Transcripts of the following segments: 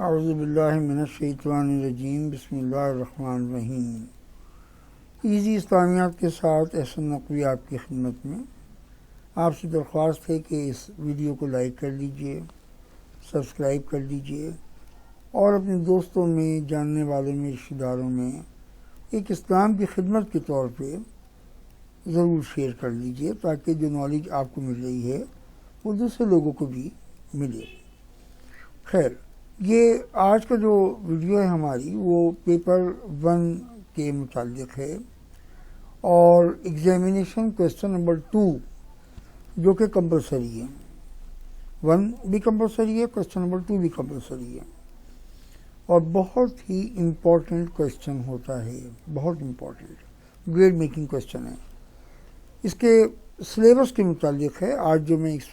اعوذ باللہ من الشیطان الرجیم، بسم اللہ الرحمن الرحیم۔ ایزی اسلامیات کے ساتھ احسن نقوی آپ کی خدمت میں۔ آپ سے درخواست ہے کہ اس ویڈیو کو لائک کر لیجئے، سبسکرائب کر لیجئے اور اپنے دوستوں میں، جاننے والوں میں، رشتہ داروں میں ایک اسلام کی خدمت کے طور پہ ضرور شیئر کر لیجئے، تاکہ جو نالج آپ کو مل رہی ہے وہ دوسرے لوگوں کو بھی ملے۔ خیر، یہ آج کا جو ویڈیو ہے ہماری وہ پیپر 1 کے متعلق ہے اور ایگزامینیشن کویسچن نمبر 2 جو کہ کمپلسری ہے۔ 1 بھی کمپلسری ہے، کویسچن نمبر 2 بھی کمپلسری ہے اور بہت ہی امپورٹنٹ کویسچن ہوتا ہے، بہت امپورٹنٹ گریڈ میکنگ کویسچن ہے۔ اس کے سلیبس کے متعلق ہے آج جو میں اس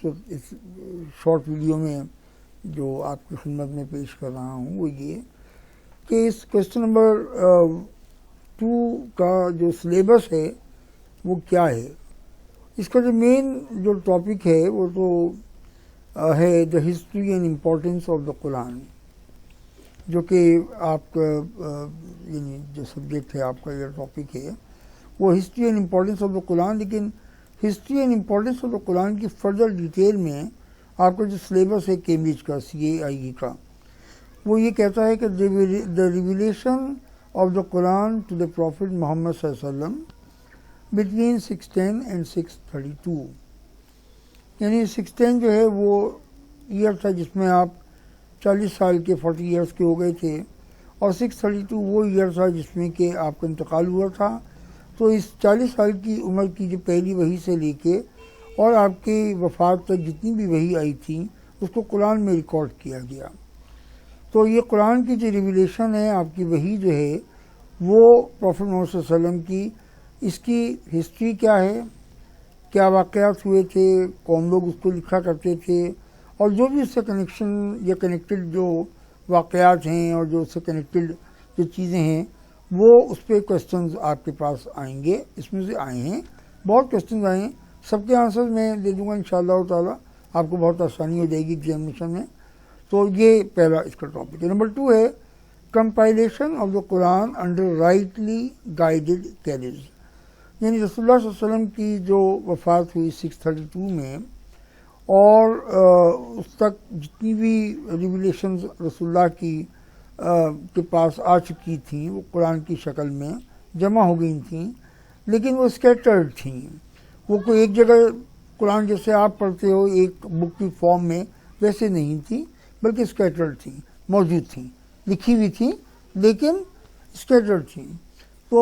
شارٹ ویڈیو میں جو آپ کی خدمت میں پیش کر رہا ہوں وہ یہ کہ اس کویسچن نمبر 2 کا جو سلیبس ہے وہ کیا ہے۔ اس کا جو مین جو ٹاپک ہے وہ تو ہے the history and importance of the Quran, جو کہ آپ کا یعنی جو سبجیکٹ ہے، آپ کا یہ ٹاپک ہے وہ history and importance of the Quran. لیکن history and importance of the Quran کی فردر ڈیٹیل میں آپ کا جو سلیبس ہے کیمبرج کا CAIE کا، وہ یہ کہتا ہے کہ the revelation of the Quran to the prophet Muhammad صلی اللہ علیہ وسلم بٹوین 610 اینڈ 632، یعنی 610 جو ہے وہ ایئر تھا جس میں آپ 40 سال کے 40 ایئرس کے ہو گئے تھے، اور 632 وہ ایئر تھا جس میں کہ آپ کا انتقال ہوا تھا۔ تو اس 40 سال کی عمر کی جو پہلی وحی سے لے کے اور آپ کی وفات تک جتنی بھی وحی آئی تھی اس کو قرآن میں ریکارڈ کیا گیا۔ تو یہ قرآن کی جو ریویلیشن ہے، آپ کی وحی جو ہے وہ پروفٹ محمد صلی اللہ علیہ وسلم کی، اس کی ہسٹری کیا ہے، کیا واقعات ہوئے تھے، کون لوگ اس کو لکھا کرتے تھے، اور جو بھی اس سے کنیکشن یا کنیکٹڈ جو واقعات ہیں اور جو اس سے کنیکٹڈ جو چیزیں ہیں وہ اس پہ کویسچنز آپ کے پاس آئیں گے۔ اس میں سے آئے ہیں، بہت کویسچنز آئے ہیں، سب کے آنسر میں دے دوں گا انشاءاللہ تعالی، آپ کو بہت آسانی ہو جائے گی ایگزامینیشن میں۔ تو یہ پہلا اس کا ٹاپک ہے۔ نمبر 2 ہے compilation of the Quran under rightly guided carries, یعنی رسول اللہ صلی اللہ علیہ وسلم کی جو وفات ہوئی 632 میں اور اس تک جتنی بھی ریویلیشنز رسول اللہ کی کے پاس آ چکی تھیں وہ قرآن کی شکل میں جمع ہو گئی تھیں، لیکن وہ اسکیٹرڈ تھیں۔ وہ کوئی ایک جگہ قرآن جیسے آپ پڑھتے ہو ایک بک کی فارم میں ویسے نہیں تھی، بلکہ اسکیٹرڈ تھیں، موجود تھیں، لکھی ہوئی تھیں لیکن اسکیٹرڈ تھیں۔ تو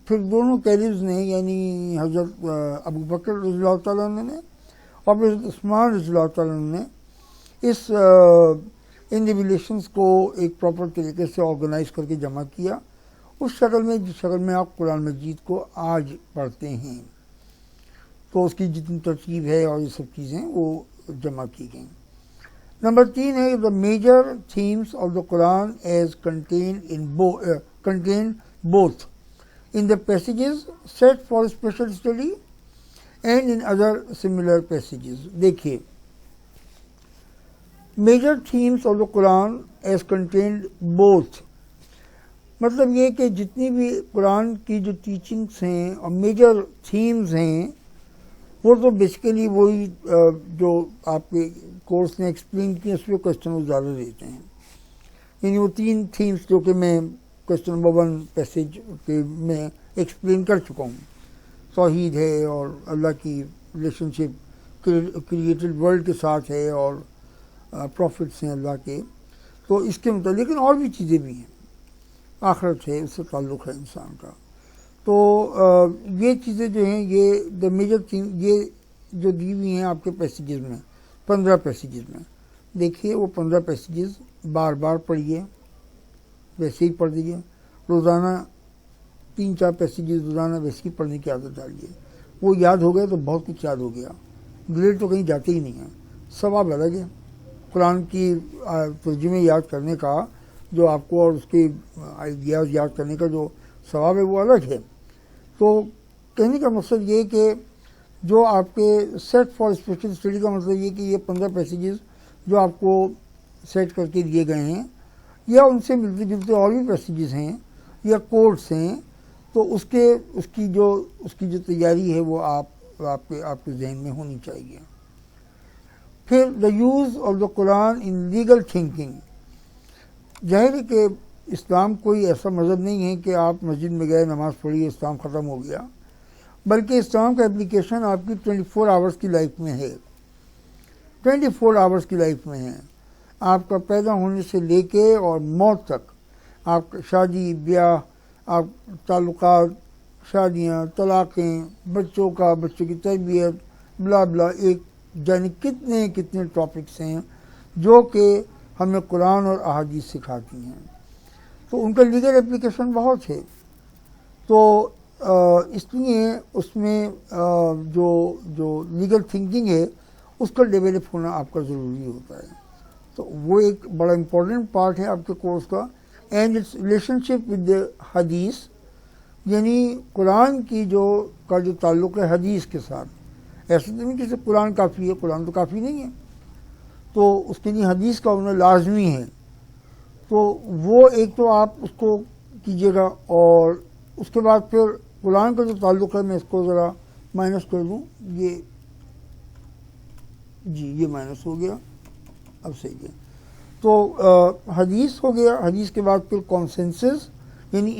پھر دونوں کیریز نے، یعنی حضرت ابو بکر رضی اللہ تعالیٰ عنہ نے اور حضرت عثمان رضی اللہ تعالیٰ عنہ نے ان ریویلیشنز کو ایک پراپر طریقے سے آرگنائز کر کے جمع کیا، اس شکل میں جس شکل میں آپ قرآن مجید کو آج پڑھتے ہیں۔ تو اس کی جتنی ترتیب ہے اور یہ سب چیزیں وہ جمع کی گئیں۔ نمبر 3 ہے the major themes of the Quran as contained both in the passages set for special study and in other similar passages. دیکھیے، major themes of the Quran as contained both, مطلب یہ کہ جتنی بھی قرآن کی جو ٹیچنگس ہیں اور میجر تھیمز ہیں وہ تو بیسیکلی وہی جو آپ کے کورس نے ایکسپلین کی، اس پہ کویسچن وہ زیادہ دیتے ہیں۔ یعنی وہ 3 تھیمز جو کہ میں کویسچن نمبر 1 پیسیج کے میں ایکسپلین کر چکا ہوں، توحید ہے اور اللہ کی ریلیشن شپ کریٹڈ ورلڈ کے ساتھ ہے اور پروفٹس ہیں اللہ کے، تو اس کے متعلق لیکن اور بھی چیزیں بھی ہیں، آخرت ہے، اس سے تعلق ہے انسان کا۔ تو یہ چیزیں جو ہیں یہ دا میجر تھیم، یہ جو دی ہوئی ہیں آپ کے پیسیجز میں 15 پیسیجز میں، دیکھیے وہ 15 پیسیجز بار بار پڑھیے، ویسے ہی پڑھ دیجیے، روزانہ 3-4 پیسیجز روزانہ ویسے ہی پڑھنے کی عادت ڈالیے۔ وہ یاد ہو گئے تو بہت کچھ یاد ہو گیا، گریڈ تو کہیں جاتے ہی نہیں ہیں، ثواب الگ ہے۔ قرآن کی ترجمے یاد کرنے کا جو آپ کو اور اس کے آئیڈیاز یاد کرنے کا جو ثواب ہے وہ الگ ہے۔ تو کہنے کا مقصد یہ کہ جو آپ کے سیٹ فار اسپیشل اسٹڈی کا مطلب یہ کہ یہ 15 پیسیجز جو آپ کو سیٹ کر کے دیے گئے ہیں یا ان سے ملتے جلتے اور بھی پیسیجز ہیں یا کوٹس ہیں، تو اس کی جو تیاری ہے وہ آپ کے ذہن میں ہونی چاہیے۔ پھر the use of the Quran in legal thinking, ظاہر ہے کہ اسلام کوئی ایسا مذہب نہیں ہے کہ آپ مسجد میں گئے نماز پڑھی اسلام ختم ہو گیا، بلکہ اسلام کا اپلیکیشن آپ کی 24 آورس کی لائف میں ہے، 24 آورس کی لائف میں ہے۔ آپ کا پیدا ہونے سے لے کے اور موت تک، آپ کا شادی بیاہ، آپ تعلقات، شادیاں، طلاقیں، بچوں کی تربیت، بلا بلا، ایک یعنی کتنے ٹاپکس ہیں جو کہ ہمیں قرآن اور احادیث سکھاتی ہیں، تو ان کا لیگل اپلیکیشن بہت ہے۔ تو اس لیے اس میں جو لیگل تھنکنگ ہے اس کا ڈیولپ ہونا آپ کا ضروری ہوتا ہے، تو وہ ایک بڑا امپورٹنٹ پارٹ ہے آپ کے کورس کا۔ And its relationship with حدیث، یعنی قرآن کا جو تعلق ہے حدیث کے ساتھ۔ ایسا تو نہیں کہ صرف قرآن کافی ہے، قرآن تو کافی نہیں ہے، تو اس کے لیے حدیث کا ہونا لازمی ہے۔ تو وہ ایک تو آپ اس کو کیجیے گا، اور اس کے بعد پھر قرآن کا جو تعلق ہے، میں اس کو ذرا مائنس کر دوں، یہ مائنس ہو گیا، اب صحیح ہے۔ تو حدیث ہو گیا، حدیث کے بعد پھر کانسنسس یعنی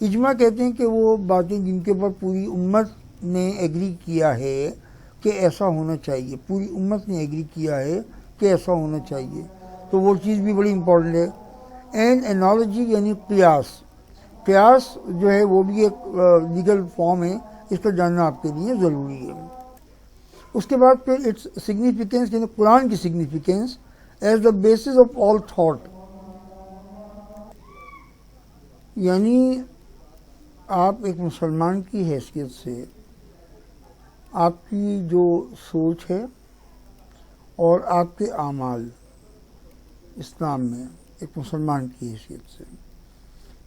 اجماع کہتے ہیں کہ وہ باتیں جن کے اوپر پوری امت نے ایگری کیا ہے کہ ایسا ہونا چاہیے، پوری امت نے ایگری کیا ہے کہ ایسا ہونا چاہیے، تو وہ چیز بھی بڑی امپورٹنٹ ہے۔ اینڈ انالوجی یعنی قیاس جو ہے وہ بھی ایک لیگل فارم ہے، اس کا جاننا آپ کے لیے ضروری ہے۔ اس کے بعد پھر اٹس سگنیفیکینس یعنی قرآن کی significance as the basis of all thought, یعنی آپ ایک مسلمان کی حیثیت سے آپ کی جو سوچ ہے اور آپ کے اعمال اسلام میں ایک مسلمان کی حیثیت سے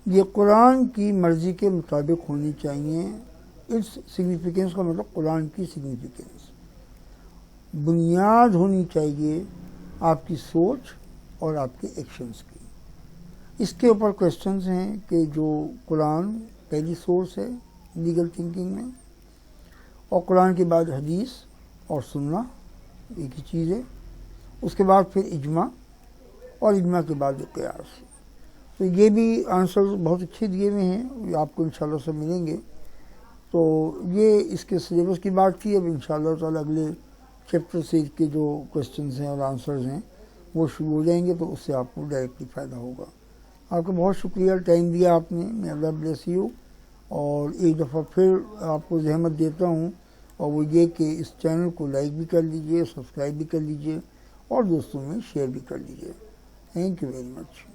یہ قرآن کی مرضی کے مطابق ہونی چاہیے۔ اس سگنیفیکینس کا مطلب قرآن کی سگنیفیکینس بنیاد ہونی چاہیے آپ کی سوچ اور آپ کے ایکشنز کی۔ اس کے اوپر کویسچنز ہیں کہ جو قرآن پہلی سورس ہے لیگل تھنکنگ میں، اور قرآن کے بعد حدیث اور سننا ایک ہی چیز ہے، اس کے بعد پھر اجماع، اور اجماع کے بعد قیاس۔ تو یہ بھی آنسر بہت اچھے دیے ہوئے ہیں، یہ آپ کو انشاءاللہ سے ملیں گے۔ تو یہ اس کے سلیبس کی بات تھی۔ اب انشاءاللہ تعالی اگلے چیپٹر سے اس کے جو کویسچنز ہیں اور آنسرز ہیں وہ شروع ہو جائیں گے، تو اس سے آپ کو ڈائریکٹلی فائدہ ہوگا۔ آپ کا بہت شکریہ، ٹائم دیا آپ نے، میں اللہ بلیس یو۔ اور ایک دفعہ پھر آپ کو زحمت دیتا ہوں، اور وہ یہ کہ اس چینل کو لائک بھی کر لیجئے، سبسکرائب بھی کر لیجئے، اور دوستوں میں شیئر بھی کر لیجئے۔ Thank you very much.